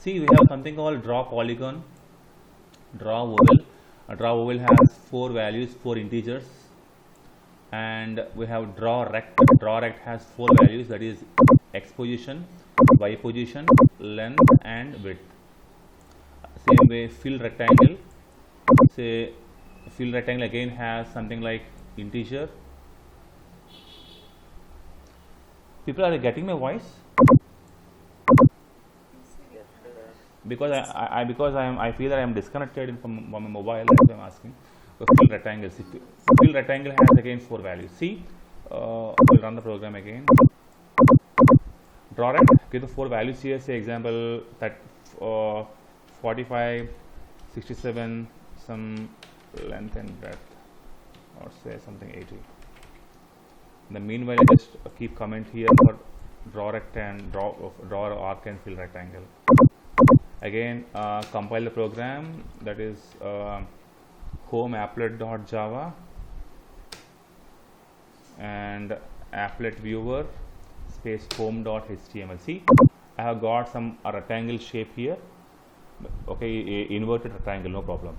See, we have something called draw polygon, draw oval. A draw oval has four values, four integers, and we have draw rect. Draw rect has four values, that is x position, y position, length, and width. Same way, fill rectangle. Say, fill rectangle again has something like integer. People are getting my voice? Because I feel that I am disconnected from my mobile. That's why I'm asking. So fill rectangles. Fill rectangle has again four values. See, we'll run the program again. Draw rect. Give the four values here. Say example that 45, 67, some length and breadth, or say something 80. In the meanwhile, I just keep comment here for draw rect and draw arc and fill rectangle. Again, compile the program, that is home applet.java and applet viewer space home.html. See, I have got some rectangle shape here. Okay, inverted rectangle, no problem.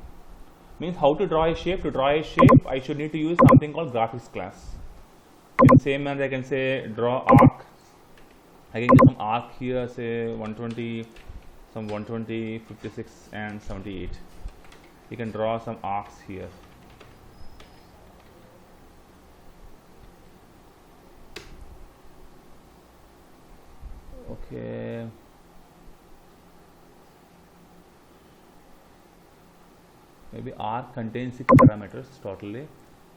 Means how to draw a shape? To draw a shape, I should need to use something called graphics class. In the same manner, I can say draw arc. I can get some arc here, say 120, some 120, 56, and 78. You can draw some arcs here. Okay. Maybe arc contains 6 parameters totally,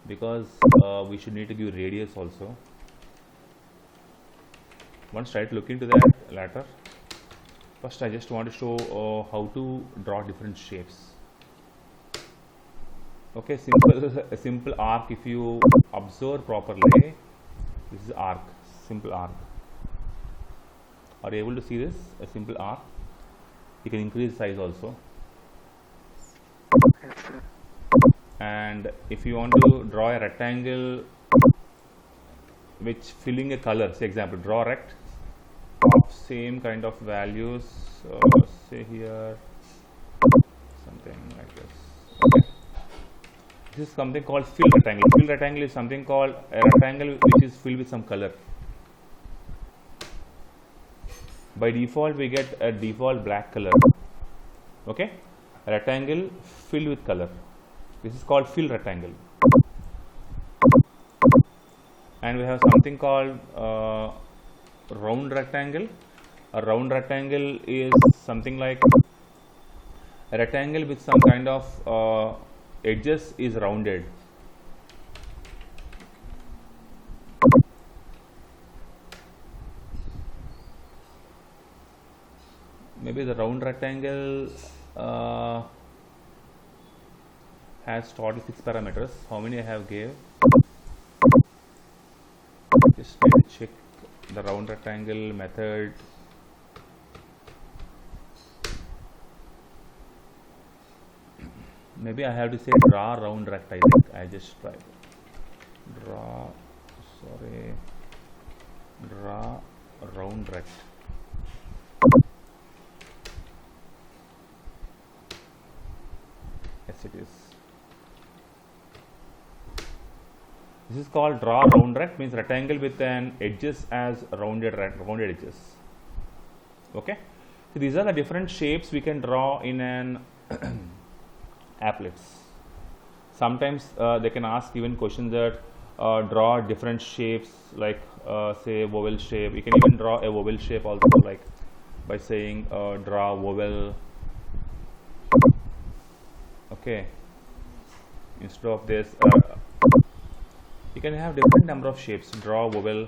because we should need to give radius also. Once try to look into that later. First, I just want to show how to draw different shapes. Okay, a simple arc. If you observe properly, this is arc, simple arc. Are you able to see this? A simple arc. You can increase size also. And if you want to draw a rectangle which filling a color, say example draw rect of same kind of values, say here something like this. Okay, this is something called fill rectangle. Fill rectangle is something called a rectangle which is filled with some color. By default, we get a default black color. Okay, a rectangle filled with color. This is called fill rectangle. And we have something called round rectangle. A round rectangle is something like a rectangle with some kind of edges is rounded. Maybe the round rectangle has 46 parameters. How many I have gave? Just need to check the round rectangle method. Maybe I have to say draw round rect. I think I just tried draw round rect. Yes, it is. This is called draw round rect, means rectangle with an edges as rounded edges. Okay, so these are the different shapes we can draw in an applets. Sometimes they can ask even questions that draw different shapes, like say vowel shape. You can even draw a vowel shape also, like by saying draw vowel. Okay, instead of this you can have different number of shapes. Draw vowel,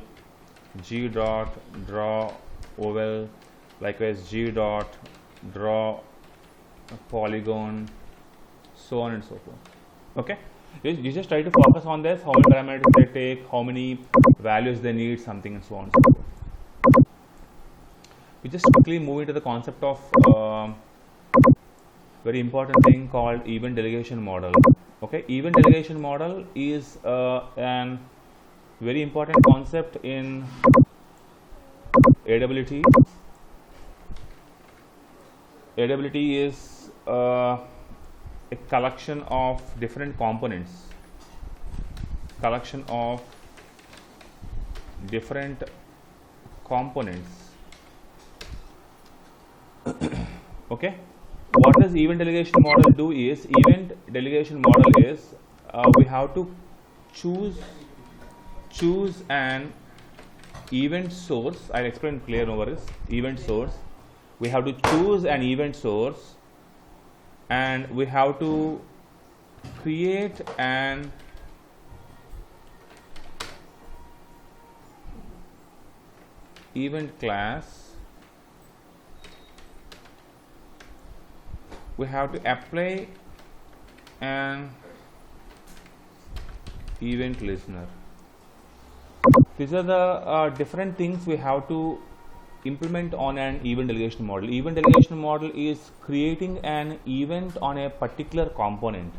G dot draw vowel, likewise G dot draw polygon, so on and so forth. Okay, you just try to focus on this, how many parameters they take, how many values they need, something, and so on and so forth. We just quickly move into the concept of very important thing called event delegation model. Okay, event delegation model is an very important concept in AWT. AWT is a collection of different components, Okay, what does event delegation model do is, event delegation model is we have to choose an event source. I'll explain clear over this. Event source, we have to choose an event source, and we have to create an event class. We have to apply an event listener. These are the different things we have to implement on an event delegation model. Event delegation model is creating an event on a particular component.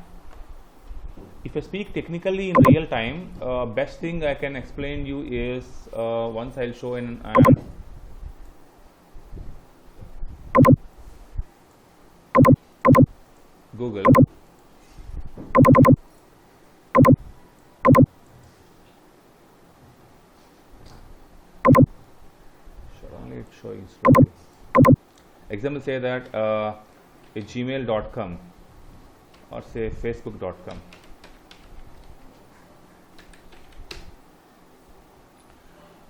If I speak technically in real time, best thing I can explain you is once I'll show in Google. Only it's showing slowly. Example, say that a gmail.com or say facebook.com.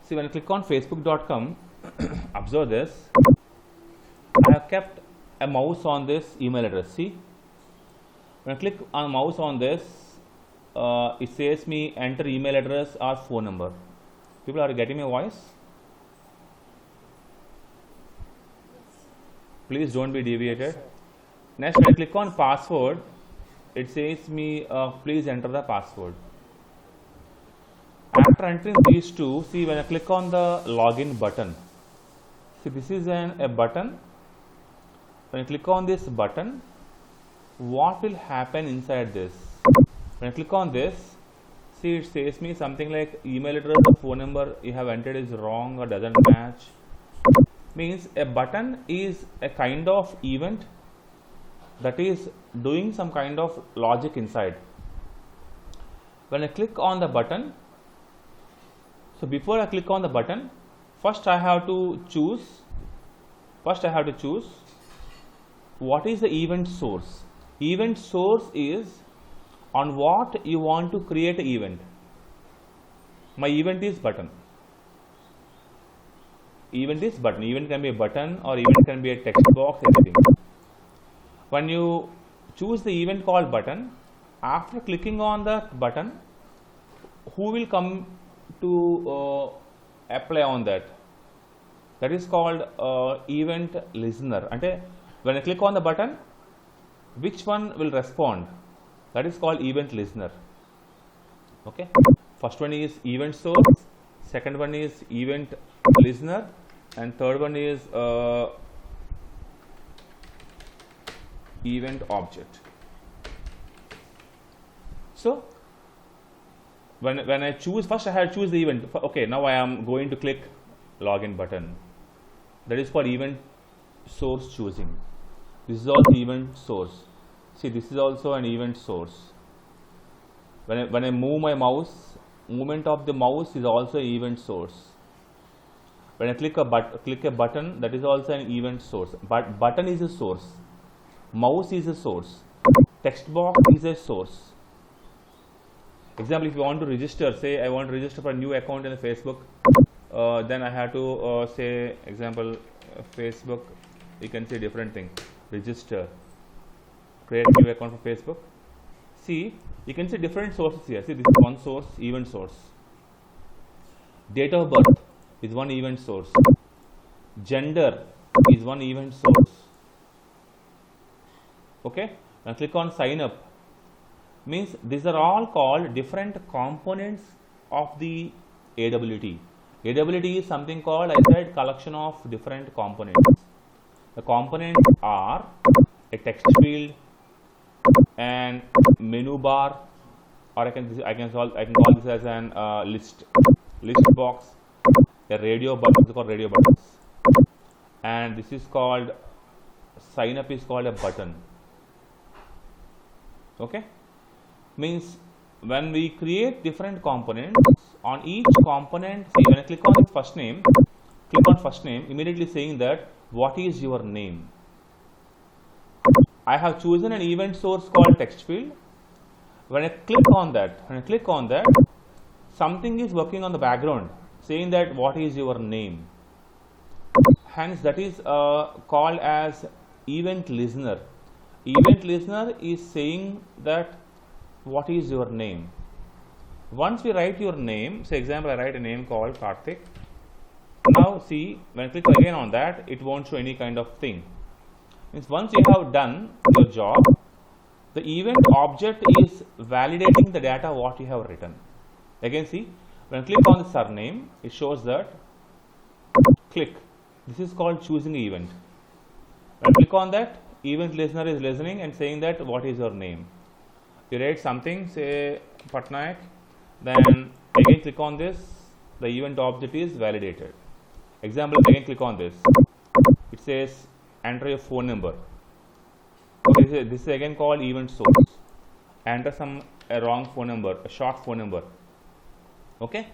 See, when I click on facebook.com, observe this. I have kept a mouse on this email address. See, when I click on mouse on this, it says me enter email address or phone number. People are getting my voice? Please don't be deviated. Next, when I click on password, it says me please enter the password. After entering these two, see, when I click on the login button, see, this is a button. When I click on this button, what will happen inside this? When I click on this, see, it says me something like email address or phone number you have entered is wrong or doesn't match. Means a button is a kind of event that is doing some kind of logic inside. When I click on the button, so before I click on the button, first I have to choose what is the event source. Event source is on what you want to create an event. My event is button. Event is button. Event can be a button or event can be a text box, anything. When you choose the event called button, after clicking on that button, who will come to apply on that? That is called event listener. And when I click on the button, which one will respond? That is called event listener. Okay. First one is event source, second one is event listener, and third one is event object. So when I choose, first I have to choose the event. Okay, now I am going to click login button. That is for event source choosing. This is also event source. See, this is also an event source. When I move my mouse, movement of the mouse is also an event source. When I click a button, that is also an event source. But button is a source, mouse is a source, text box is a source. Example, if you want to register, say I want to register for a new account in Facebook, then I have to say, example, Facebook, you can say different thing, register, create a new account for Facebook. See, you can see different sources here. See, this is one source, event source. Date of birth is one event source. Gender is one event source. Okay, now click on sign up. Means these are all called different components of the AWT. AWT is something called, I said, collection of different components. The components are a text field and menu bar, or I can call this as an list box, a radio button. This is called radio buttons, and this is called sign up is called a button. Okay, means when we create different components, on each component, say when I click on first name, immediately saying that what is your name. I have chosen an event source called text field. When I click on that, something is working on the background saying that what is your name. Hence, that is called as event listener. Event listener is saying that what is your name. Once we write your name, say example, I write a name called Karthik. Now see, when I click again on that, it won't show any kind of thing. Means once you have done your job, the event object is validating the data what you have written. Again see, when I click on the surname, it shows that click. This is called choosing event. When I click on that, event listener is listening and saying that what is your name. You write something, say Patnaik, then again click on this, the event object is validated. Example, again click on this, it says enter your phone number. Okay, this is again called event source. Enter a wrong phone number, a short phone number. Okay,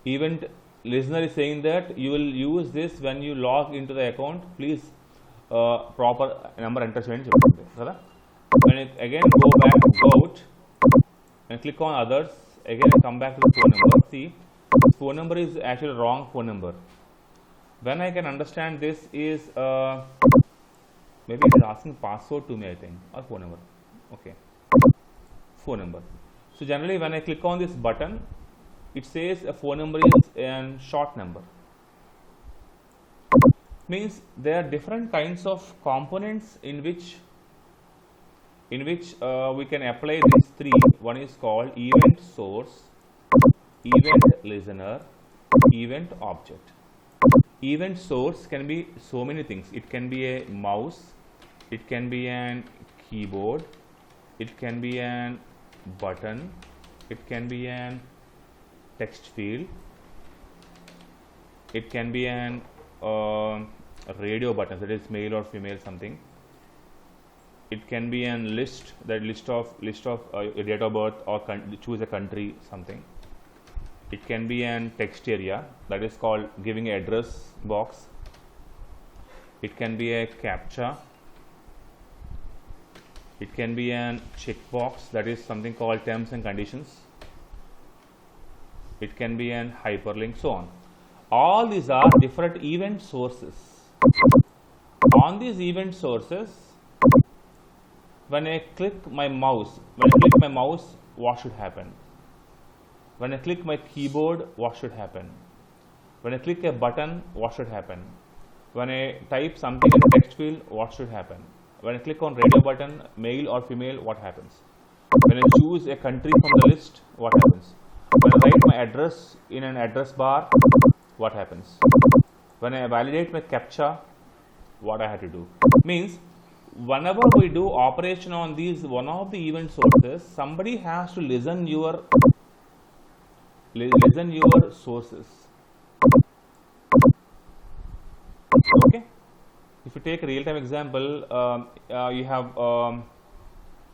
event listener is saying that you will use this when you log into the account. Please proper number enter cheyandi cheptundi kada. When I again go out and click on others, again I come back to the phone number. See, this phone number is actually wrong phone number. When I can understand this is maybe it is asking password to me, I think, or phone number. Okay, phone number. So generally when I click on this button, it says a phone number is a short number. Means there are different kinds of components in which we can apply these three. One is called event source, event listener, event object. Event source can be so many things. It can be a mouse, it can be an keyboard, it can be an button, it can be an text field, it can be an radio button, that is male or female something. It can be an list, that list of your date of birth or choose a country something. It can be an text area, that is called giving an address box. It can be a captcha. It can be an checkbox, that is something called terms and conditions. It can be an hyperlink, so on. All these are different event sources. On these event sources, when I click my mouse, what should happen? When I click my keyboard, what should happen? When I click a button, what should happen? When I type something in the text field, what should happen? When I click on radio button, male or female, what happens? When I choose a country from the list, what happens? When I write my address in an address bar, what happens? When I validate my captcha, what I have to do? Means whenever we do operation on these one of the event sources, somebody has to listen your sources. Okay, if you take a real-time example, you have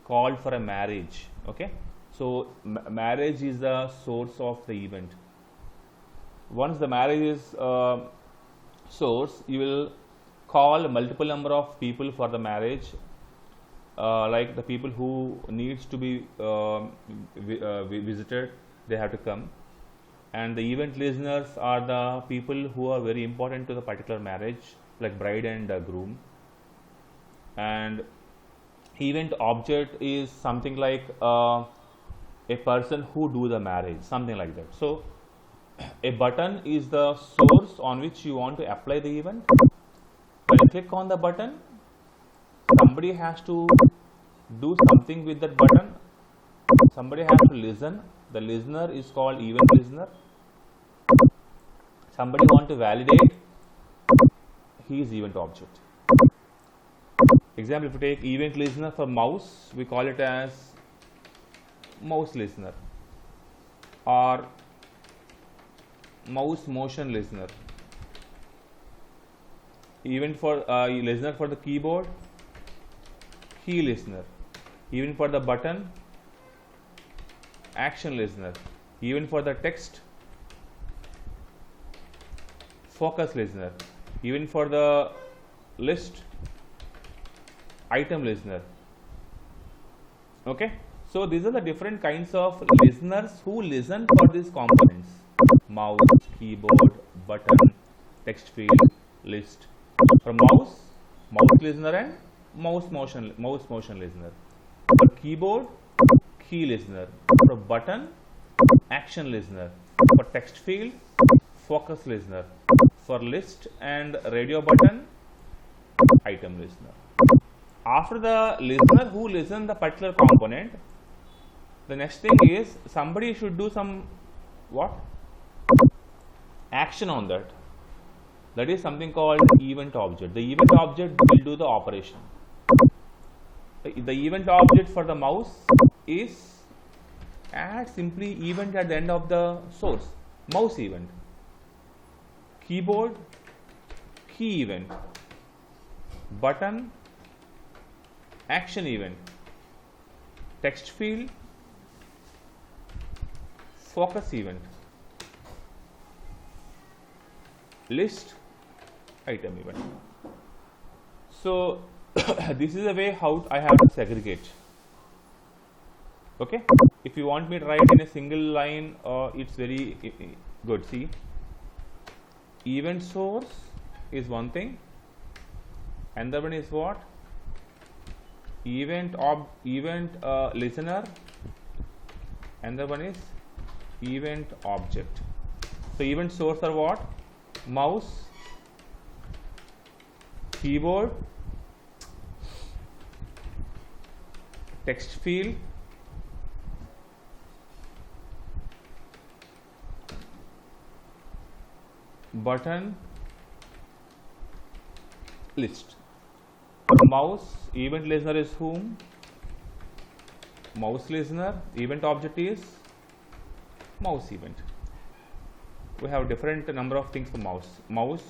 called for a marriage. Okay, so marriage is the source of the event. Once the marriage is source, you will call multiple number of people for the marriage, like the people who needs to be visited, they have to come. And the event listeners are the people who are very important to the particular marriage, like bride and groom. And event object is something like a person who do the marriage, something like that. So a button is the source on which you want to apply the event. When you click on the button, somebody has to do something with that button. Somebody has to listen. The listener is called event listener. Somebody want to validate, he is event object. Example, if you take event listener for mouse, we call it as mouse listener or mouse motion listener. Even for listener for the keyboard, key listener. Even for the button, action listener. Even for the text, focus listener. Even for the list, item listener. Okay, so these are the different kinds of listeners who listen for these components: mouse, keyboard, button, text field, list. For mouse, mouse listener and mouse motion listener. For keyboard, key listener. For button, action listener. For text field, focus listener. For list and radio button, item listener. After the listener who listens the particular component, the next thing is somebody should do some what? Action on that. That is something called event object. The event object will do the operation. The event object for the mouse is add simply event at the end of the source. Mouse event. Keyboard, key event. Button, action event. Text field, focus event. List, item event. So this is the way how I have to segregate. Okay, if you want me to write in a single line, it's very good. See, event source is one thing, and the one is what? Event listener, and the one is event object. So event source are what? Mouse, keyboard, text field, button, list. Mouse, event listener is whom? Mouse listener. Event object is mouse event. We have different number of things for mouse. Mouse,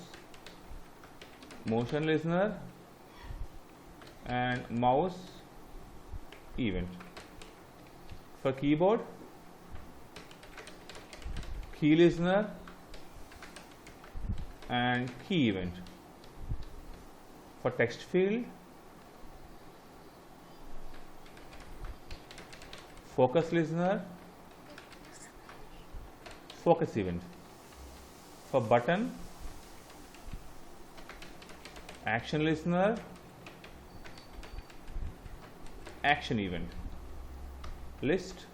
motion listener, and mouse event. For keyboard, key listener and key event. For text field, focus listener, focus event. For button, action listener, action event. List,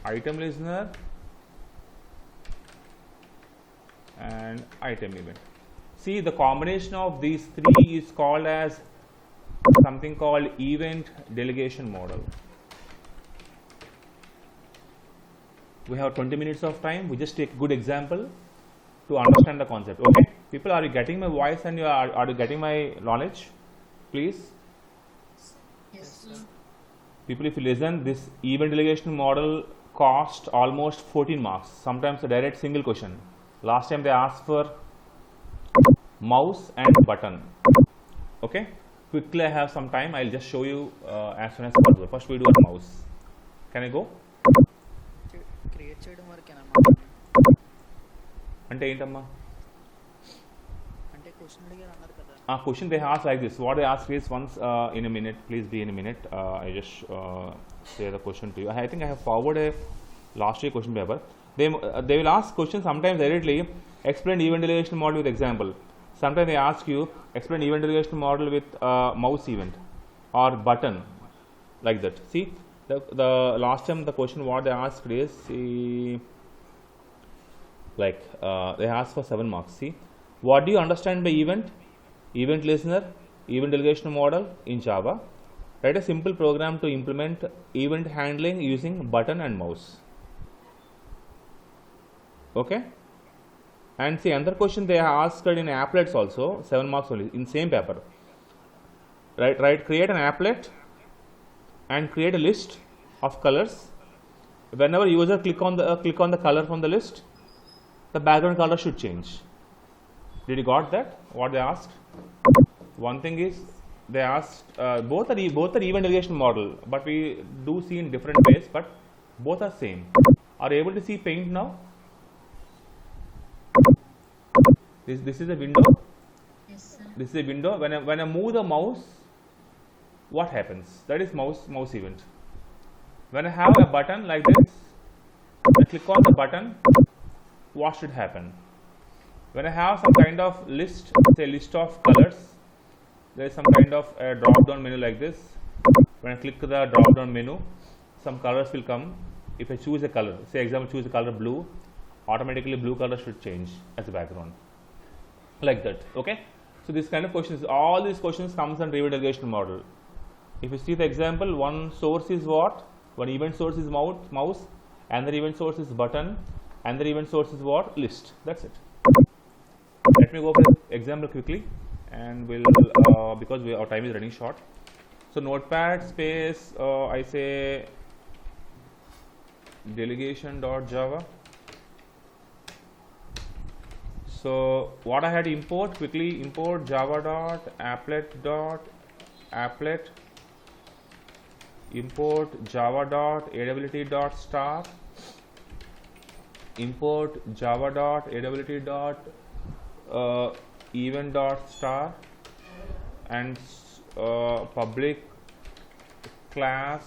item listener and item event. See, the combination of these three is called as something called event delegation model. We have 20 minutes of time. We just take a good example to understand the concept. Okay, people, are you getting my voice and are you getting my knowledge? Please. Yes, sir. People, if you listen, this event delegation model cost almost 14 marks. Sometimes a direct single question. Last time they asked for mouse and button. Okay, quickly I have some time. I'll just show you as soon as possible. First we do a mouse. Can I go? Create చేయడం వరకేనా? అంటే ఏంటమ్మా? అంటే question అడిగారు అన్నారు కదా. Question they ask like this. What they ask is once in a minute. Please be in a minute. I just say the question to you. I think I have forwarded a last year question paper. They will ask questions sometimes directly. Explain event delegation model with example. Sometimes they ask you explain event delegation model with mouse event or button, like that. See, the last time the question what they asked is like they asked for 7 marks. See, what do you understand by event? Event listener, event delegation model in Java. Write a simple program to implement event handling using button and mouse. Okay. And see, another question they asked in applets also, 7 marks only in same paper. Right, create an applet and create a list of colors. Whenever user click on the color from the list, the background color should change. Did you got that? What they asked? One thing is they asked both are event delegation model, but we do see in different ways, but both are same. Are you able to see Paint now? This is a window. Yes, sir. This is a window. When I move the mouse, what happens? That is mouse event. When I have a button like this, I click on the button, what should happen? When I have some kind of list, say list of colors, there is some kind of a drop down menu like this. When I click the drop down menu, some colors will come. If I choose a color, say example choose the color blue, automatically blue color should change as a background, like that. Okay, so this kind of questions, all these questions comes on event delegation model. If you see the example, one source is what? One event source is mouse, another event source is button, another event source is what? List. That's it. Let me go for the example quickly, and we'll because our time is running short. So notepad space I say delegation.java. So what I had to import quickly, import java.applet, import java.awt.star, import java.awt.event.star, and public class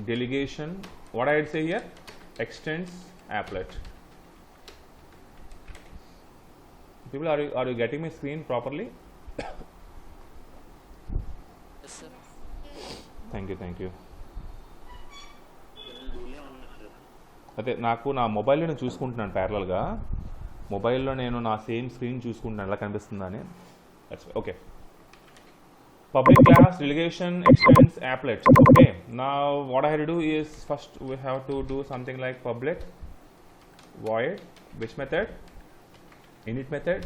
delegation. What I would say here, extends applet. People, are you getting my screen properly? Yes, sir. Thank you. అదే నాకు నా మొబైల్లో నేను చూసుకుంటున్నాను ప్యారలల్గా, మొబైల్లో నేను నా సేమ్ స్క్రీన్ చూసుకుంటున్నాను ఎలా కనిపిస్తుందా అని. That's okay. Public class delegation extends applet. Okay, now what I have to do is first we have to do something like public void which method, init method.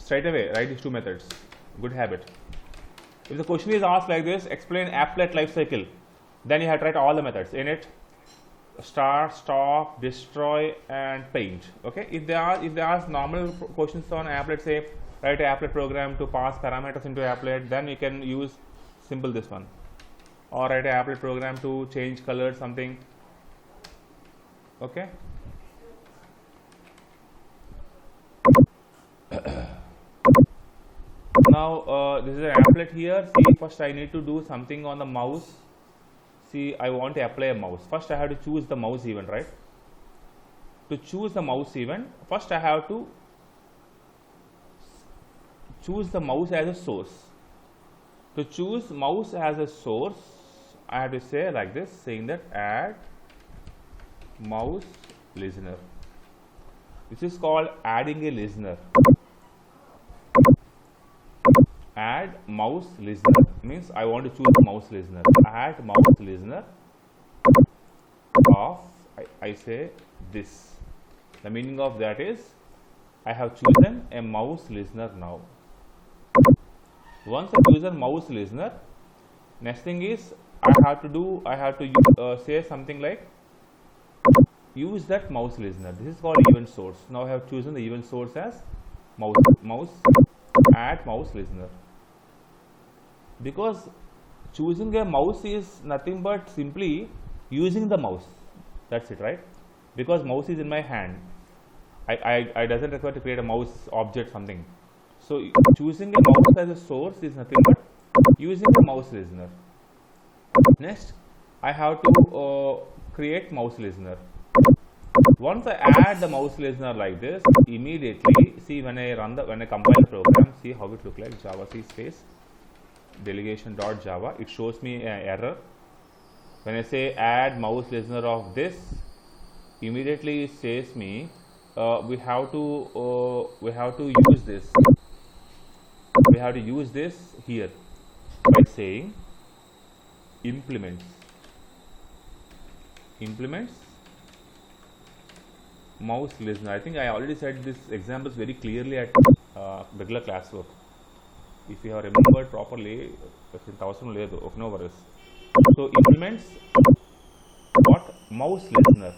Straight away write these two methods. Good habit. If the question is asked like this, explain applet lifecycle, then you have to write all the methods init, start, stop, destroy, and paint. Okay, if they ask normal questions on applet, say write a applet program to pass parameters into applet, then you can use simple this one, or write a applet program to change color something. Okay, now this is an applet here. See, first I need to do something on the mouse. See, I want to apply a mouse. First I have to choose the mouse event, right? To choose the mouse event, first I have to choose the mouse as a source. To choose mouse as a source, I have to say like this, saying that add mouse listener. This is called adding a listener. Add mouse listener means I want to choose the mouse listener. Add mouse listener of I say this. The meaning of that is I have chosen a mouse listener now. Once I choose a mouse listener, next thing is I have to say something like use that mouse listener. This is called event source. Now I have chosen the event source as mouse add mouse listener. Because choosing a mouse is nothing but simply using the mouse. That's it, right? Because mouse is in my hand. I doesn't require to create a mouse object something. So choosing a mouse as a source is nothing but using a mouse listener. Next, I have to create mouse listener. Once I add the mouse listener like this, immediately see when I compile the program, see how it look like. Java C space delegation.java, it shows me an error. When I say add mouse listener of this, immediately it says me we have to use this. We have to use this here by saying implements mouse listener. I think I already said this examples very clearly at regular classwork. If you have remembered properly, no worries. So implements what? Mouse listener.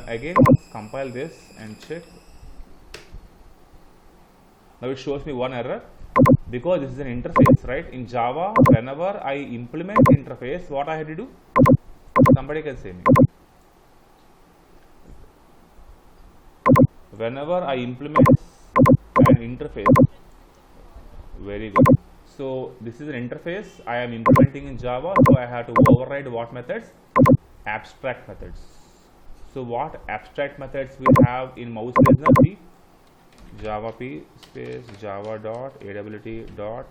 Again, let's compile this and check. Now it shows me one error because this is an interface, right? In Java, whenever I implement interface, what I had to do? Somebody can say me. Whenever I implement an interface, very good. So this is an interface I am implementing in Java, so I have to override what methods? Abstract methods. So what abstract methods we have in mouse listener? See, Java P space Java dot awt dot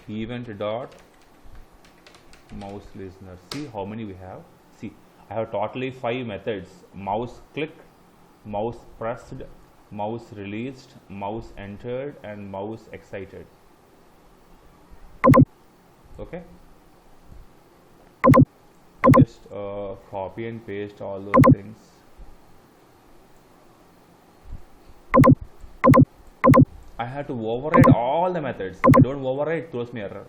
event dot mouse listener. See how many we have. See, I have totally 5 methods: mouse click, mouse pressed, mouse released, mouse entered, and mouse excited. Okay, just copy and paste all those things. I have to override all the methods. If I don't override, it throws me error.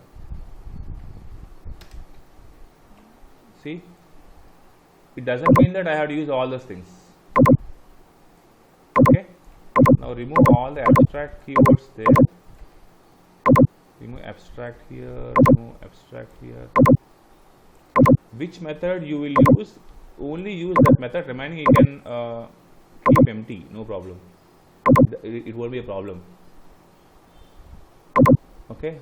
See, it doesn't mean that I have to use all those things. Okay, now remove all the abstract keywords there. Remove abstract here, remove abstract here. Which method you will use? Only use that method. Remaining you can keep empty, no problem. It won't be a problem. Okay,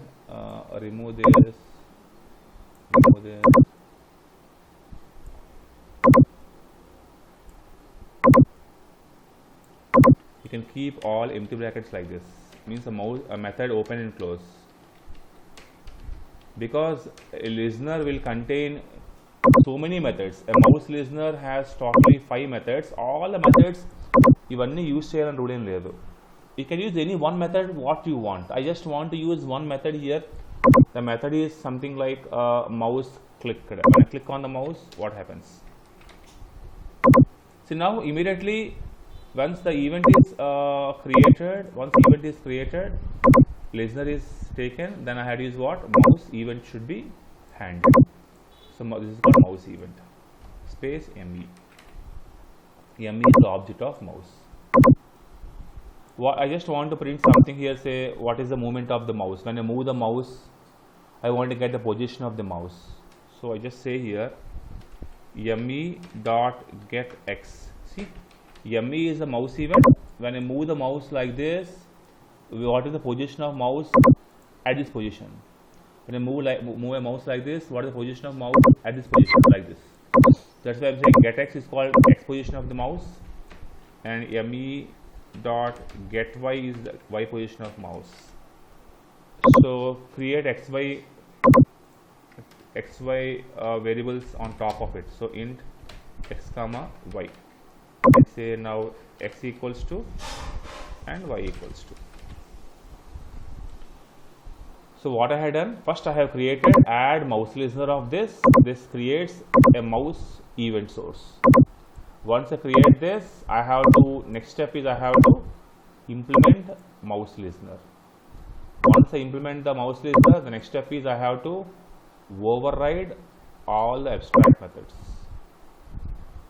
remove this, remove this. You can keep all empty brackets like this. Means a method open and close. Because a listener will contain so many methods. A mouse listener has totally 5 methods. All the methods ఇవన్నీ use చేయాలని rule ఏం లేదు. You can use any one method what you want. I just want to use one method here. The method is something like mouse click. When I click on the mouse, what happens? So now immediately once the event is created, listener is taken, then I had to use what? Mouse event should be handled. So this is called mouse event. Space ME. ME is the object of mouse. I just want to print something here, say what is the movement of the mouse. When I move the mouse, I want to get the position of the mouse. So I just say here me dot get x. See, me is the mouse event. When I move the mouse like this, what is the position of mouse at this position? When I move a mouse like this, what is the position of mouse at this position like this? That's why I'm saying get x is called x position of the mouse, and me dot get y is the y position of mouse. So create xy variables on top of it. So int x comma y. Let's say now x equals to and y equals to. So what I had done, first I have created add mouse listener of this. This creates a mouse event source. Once I create this, I have to, next step is I have to implement mouse listener. Once I implement the mouse listener, the next step is I have to override all the abstract methods.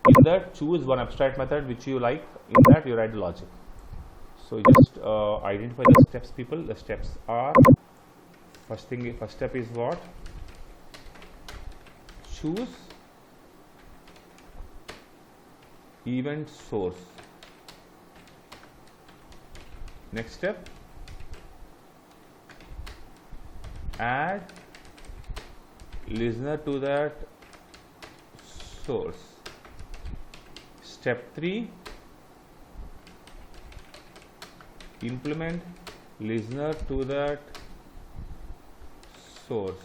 In that, choose one abstract method which you like. In that, you write the logic. So you just identify the steps, people. The steps are, first step is what? Choose event source. Next step, add listener to that source. Step 3, implement listener to that source.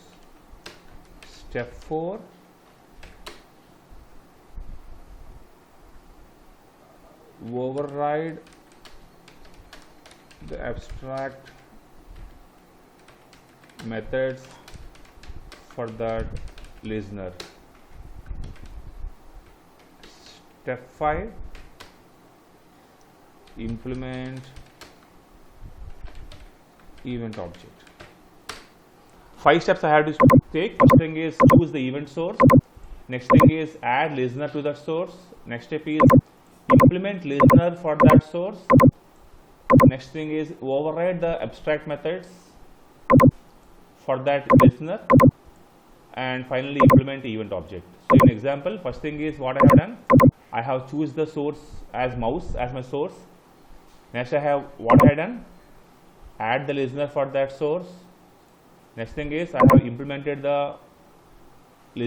Step 4, override the abstract methods for that listener. Step 5, implement event object. 5 steps I have to take. First thing is choose the event source. Next thing is add listener to that source. Next step is implement listener for that source. Next thing is override the abstract methods for that listener, and finally implement event object. So in example, first thing is what I have done, I have choose the source as mouse as my source. Next I have what I have done, add the listener for that source. Next thing is I have implemented the